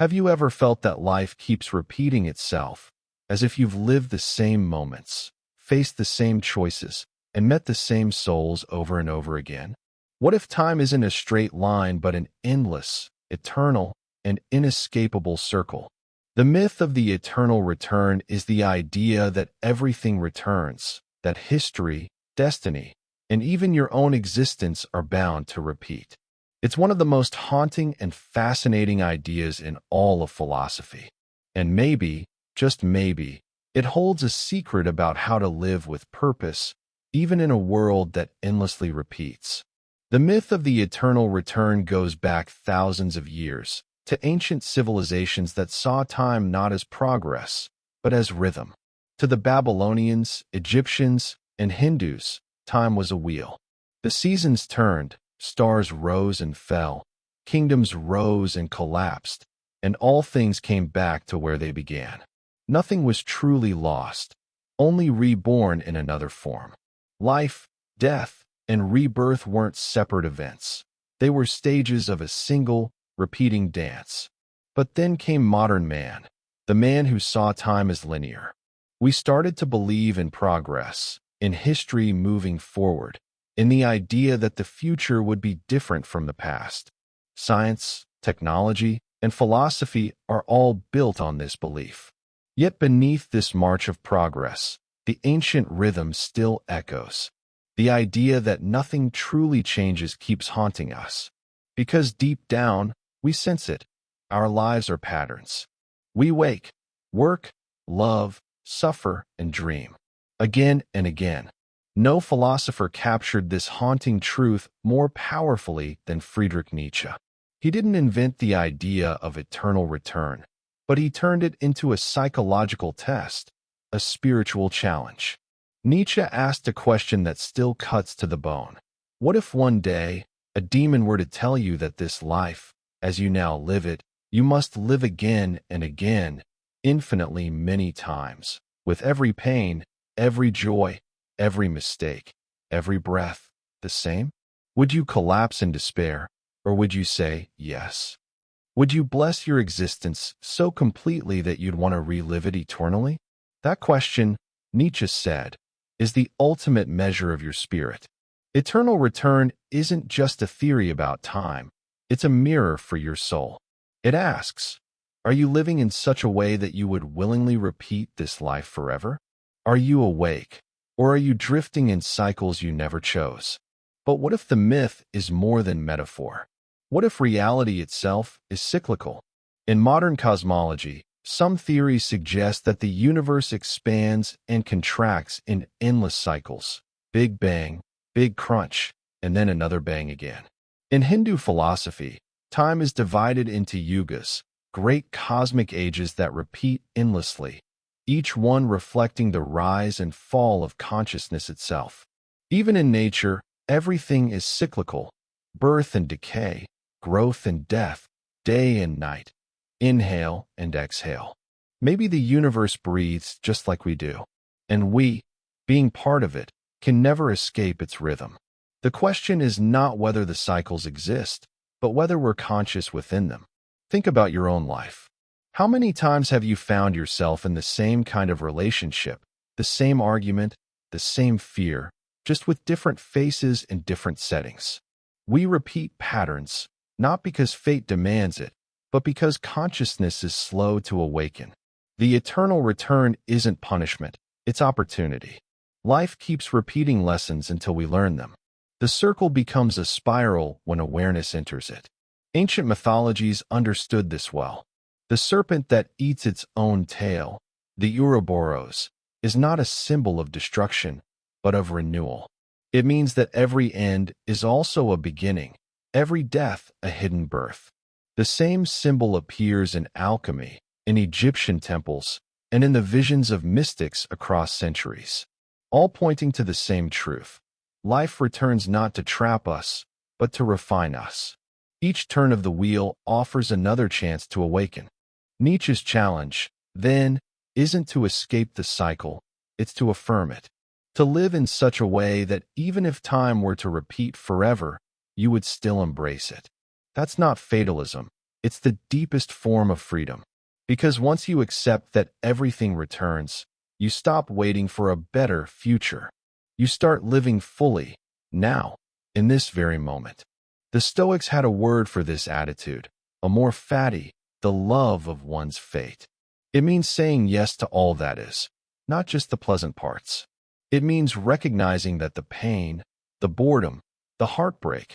Have you ever felt that life keeps repeating itself, as if you've lived the same moments, faced the same choices, and met the same souls over and over again? What if time isn't a straight line but an endless, eternal, and inescapable circle? The myth of the eternal return is the idea that everything returns, that history, destiny, and even your own existence are bound to repeat. It's one of the most haunting and fascinating ideas in all of philosophy. And maybe, just maybe, it holds a secret about how to live with purpose, even in a world that endlessly repeats. The myth of the eternal return goes back thousands of years, to ancient civilizations that saw time not as progress, but as rhythm. To the Babylonians, Egyptians, and Hindus, time was a wheel. The seasons turned, stars rose and fell, kingdoms rose and collapsed, and all things came back to where they began. Nothing was truly lost, only reborn in another form. Life, death, and rebirth weren't separate events. They were stages of a single, repeating dance. But then came modern man, the man who saw time as linear. We started to believe in progress, in history moving forward, in the idea that the future would be different from the past. Science, technology, and philosophy are all built on this belief. Yet beneath this march of progress, the ancient rhythm still echoes. The idea that nothing truly changes keeps haunting us. Because deep down, we sense it. Our lives are patterns. We wake, work, love, suffer, and dream. Again and again. No philosopher captured this haunting truth more powerfully than Friedrich Nietzsche. He didn't invent the idea of eternal return, but he turned it into a psychological test, a spiritual challenge. Nietzsche asked a question that still cuts to the bone. What if one day, a demon were to tell you that this life, as you now live it, you must live again and again, infinitely many times, with every pain, every joy, every mistake, every breath, the same? Would you collapse in despair, or would you say yes? Would you bless your existence so completely that you'd want to relive it eternally? That question, Nietzsche said, is the ultimate measure of your spirit. Eternal return isn't just a theory about time, it's a mirror for your soul. It asks, are you living in such a way that you would willingly repeat this life forever? Are you awake, or are you drifting in cycles you never chose? But what if the myth is more than metaphor? What if reality itself is cyclical? In modern cosmology, some theories suggest that the universe expands and contracts in endless cycles. Big bang, big crunch, and then another bang again. In Hindu philosophy, time is divided into yugas, great cosmic ages that repeat endlessly, each one reflecting the rise and fall of consciousness itself. Even in nature, everything is cyclical: birth and decay, growth and death, day and night, inhale and exhale. Maybe the universe breathes just like we do, and we, being part of it, can never escape its rhythm. The question is not whether the cycles exist, but whether we're conscious within them. Think about your own life. How many times have you found yourself in the same kind of relationship, the same argument, the same fear, just with different faces and different settings? We repeat patterns, not because fate demands it, but because consciousness is slow to awaken. The eternal return isn't punishment, it's opportunity. Life keeps repeating lessons until we learn them. The circle becomes a spiral when awareness enters it. Ancient mythologies understood this well. The serpent that eats its own tail, the Ouroboros, is not a symbol of destruction, but of renewal. It means that every end is also a beginning, every death a hidden birth. The same symbol appears in alchemy, in Egyptian temples, and in the visions of mystics across centuries, all pointing to the same truth. Life returns not to trap us, but to refine us. Each turn of the wheel offers another chance to awaken. Nietzsche's challenge, then, isn't to escape the cycle, it's to affirm it. To live in such a way that even if time were to repeat forever, you would still embrace it. That's not fatalism, It's the deepest form of freedom. Because once you accept that everything returns, you stop waiting for a better future. You start living fully, now, in this very moment. The Stoics had a word for this attitude, amor fati, the love of one's fate. It means saying yes to all that is, not just the pleasant parts. It means recognizing that the pain, the boredom, the heartbreak,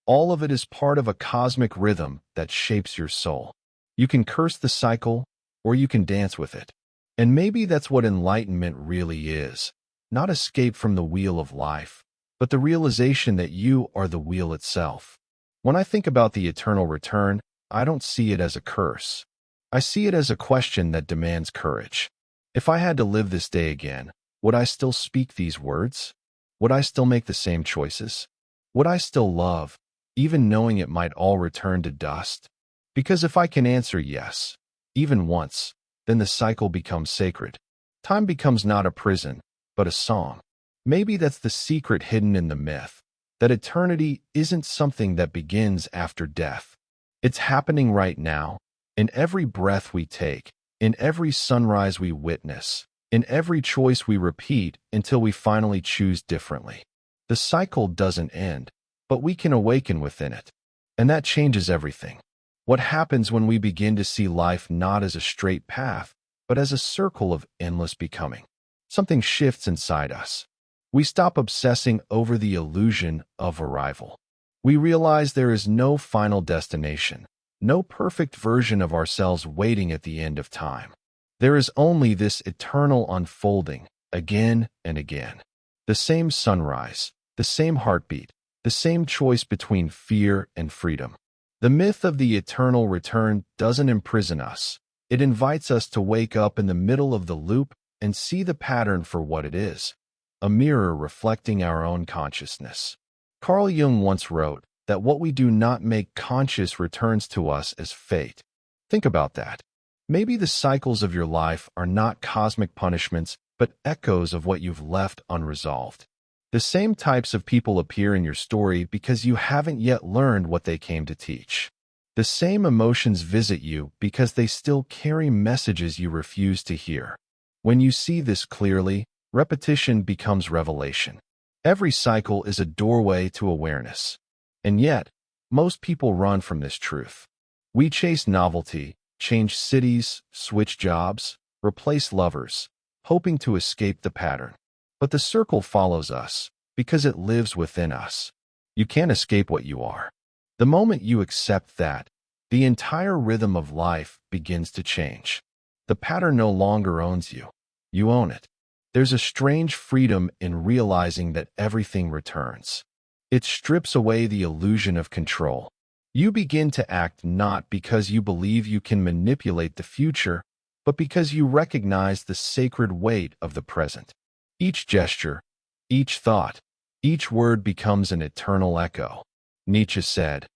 all of it is part of a cosmic rhythm that shapes your soul. You can curse the cycle, or you can dance with it. And maybe that's what enlightenment really is. Not escape from the wheel of life, but the realization that you are the wheel itself. When I think about the eternal return, I don't see it as a curse. I see it as a question that demands courage. If I had to live this day again, would I still speak these words? Would I still make the same choices? Would I still love, even knowing it might all return to dust? Because if I can answer yes, even once, then the cycle becomes sacred. Time becomes not a prison, but a song. Maybe that's the secret hidden in the myth, that eternity isn't something that begins after death. It's happening right now, in every breath we take, in every sunrise we witness, in every choice we repeat until we finally choose differently. The cycle doesn't end, but we can awaken within it. And that changes everything. What happens when we begin to see life not as a straight path, but as a circle of endless becoming? Something shifts inside us. We stop obsessing over the illusion of arrival. We realize there is no final destination, no perfect version of ourselves waiting at the end of time. There is only this eternal unfolding, again and again. The same sunrise, the same heartbeat, the same choice between fear and freedom. The myth of the eternal return doesn't imprison us. It invites us to wake up in the middle of the loop and see the pattern for what it is, a mirror reflecting our own consciousness. Carl Jung once wrote that what we do not make conscious returns to us as fate. Think about that. Maybe the cycles of your life are not cosmic punishments, but echoes of what you've left unresolved. The same types of people appear in your story because you haven't yet learned what they came to teach. The same emotions visit you because they still carry messages you refuse to hear. When you see this clearly, repetition becomes revelation. Every cycle is a doorway to awareness. And yet, most people run from this truth. We chase novelty, change cities, switch jobs, replace lovers, hoping to escape the pattern. But the circle follows us because it lives within us. You can't escape what you are. The moment you accept that, the entire rhythm of life begins to change. The pattern no longer owns you. You own it. There's a strange freedom in realizing that everything returns. It strips away the illusion of control. You begin to act not because you believe you can manipulate the future, but because you recognize the sacred weight of the present. Each gesture, each thought, each word becomes an eternal echo. Nietzsche said,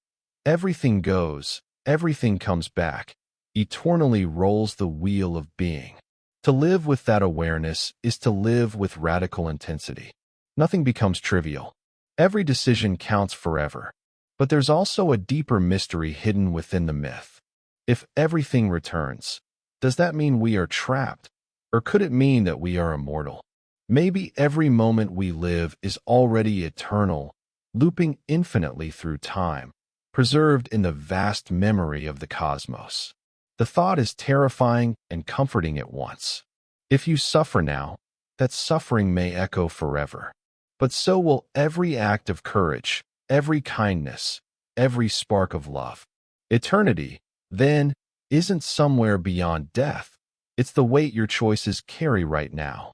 "Everything goes, everything comes back, eternally rolls the wheel of being." To live with that awareness is to live with radical intensity. Nothing becomes trivial. Every decision counts forever. But there's also a deeper mystery hidden within the myth. If everything returns, does that mean we are trapped? Or could it mean that we are immortal? Maybe every moment we live is already eternal, looping infinitely through time, preserved in the vast memory of the cosmos. The thought is terrifying and comforting at once. If you suffer now, that suffering may echo forever. But so will every act of courage, every kindness, every spark of love. Eternity, then, isn't somewhere beyond death. It's the weight your choices carry right now.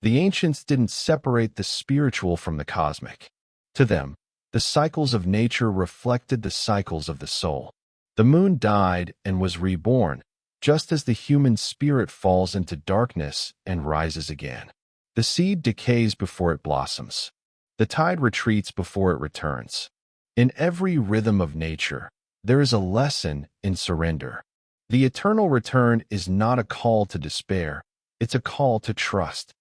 The ancients didn't separate the spiritual from the cosmic. To them, the cycles of nature reflected the cycles of the soul. The moon died and was reborn, just as the human spirit falls into darkness and rises again. The seed decays before it blossoms. The tide retreats before it returns. In every rhythm of nature, there is a lesson in surrender. The eternal return is not a call to despair, it's a call to trust.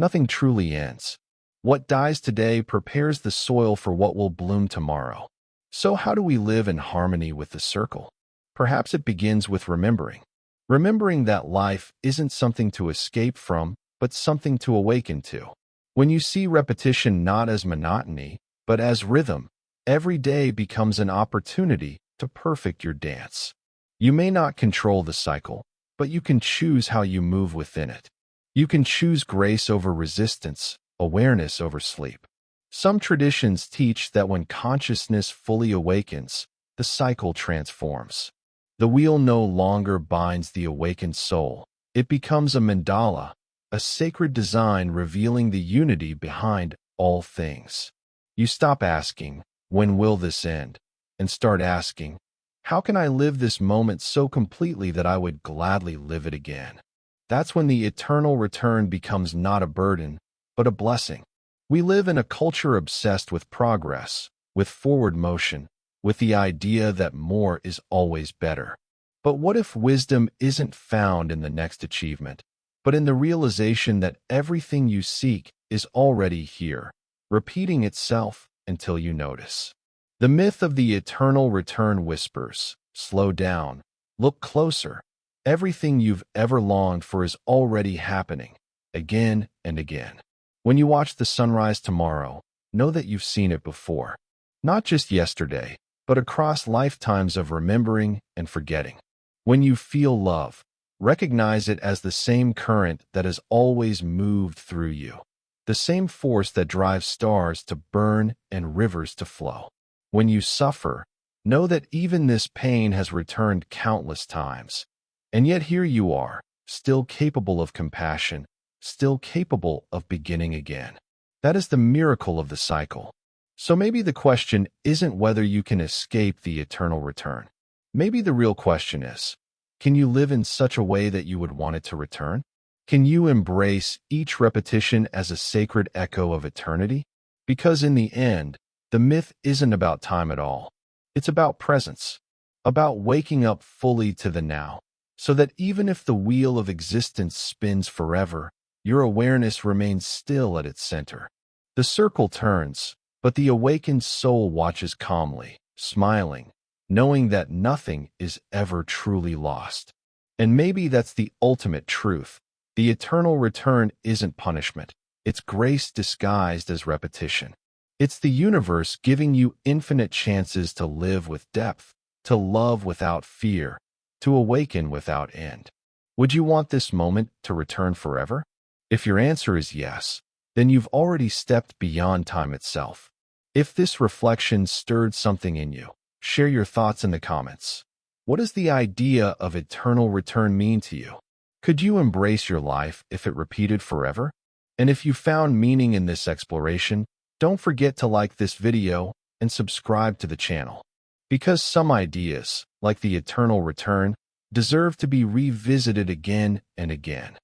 Nothing truly ends. What dies today prepares the soil for what will bloom tomorrow. So how do we live in harmony with the circle? Perhaps it begins with remembering. Remembering that life isn't something to escape from, but something to awaken to. When you see repetition not as monotony, but as rhythm, every day becomes an opportunity to perfect your dance. You may not control the cycle, but you can choose how you move within it. You can choose grace over resistance, awareness over sleep. Some traditions teach that when consciousness fully awakens, the cycle transforms. The wheel no longer binds the awakened soul. It becomes a mandala, a sacred design revealing the unity behind all things. You stop asking, "When will this end?" and start asking, "How can I live this moment so completely that I would gladly live it again?" That's when the eternal return becomes not a burden, but a blessing. We live in a culture obsessed with progress, with forward motion, with the idea that more is always better. But what if wisdom isn't found in the next achievement, but in the realization that everything you seek is already here, repeating itself until you notice? The myth of the eternal return whispers, "Slow down, look closer. Everything you've ever longed for is already happening, again and again." When you watch the sunrise tomorrow, know that you've seen it before. Not just yesterday, but across lifetimes of remembering and forgetting. When you feel love, recognize it as the same current that has always moved through you, the same force that drives stars to burn and rivers to flow. When you suffer, know that even this pain has returned countless times. And yet here you are, still capable of compassion, still capable of beginning again. That is the miracle of the cycle. So maybe the question isn't whether you can escape the eternal return. Maybe the real question is, can you live in such a way that you would want it to return? Can you embrace each repetition as a sacred echo of eternity? Because in the end, the myth isn't about time at all. It's about presence, about waking up fully to the now, so that even if the wheel of existence spins forever, your awareness remains still at its center. The circle turns, but the awakened soul watches calmly, smiling, knowing that nothing is ever truly lost. And maybe that's the ultimate truth. The eternal return isn't punishment. It's grace disguised as repetition. It's the universe giving you infinite chances to live with depth, to love without fear, to awaken without end. Would you want this moment to return forever? If your answer is yes, then you've already stepped beyond time itself. If this reflection stirred something in you, share your thoughts in the comments. What does the idea of eternal return mean to you? Could you embrace your life if it repeated forever? And if you found meaning in this exploration, don't forget to like this video and subscribe to the channel. Because some ideas, like the eternal return, deserve to be revisited again and again.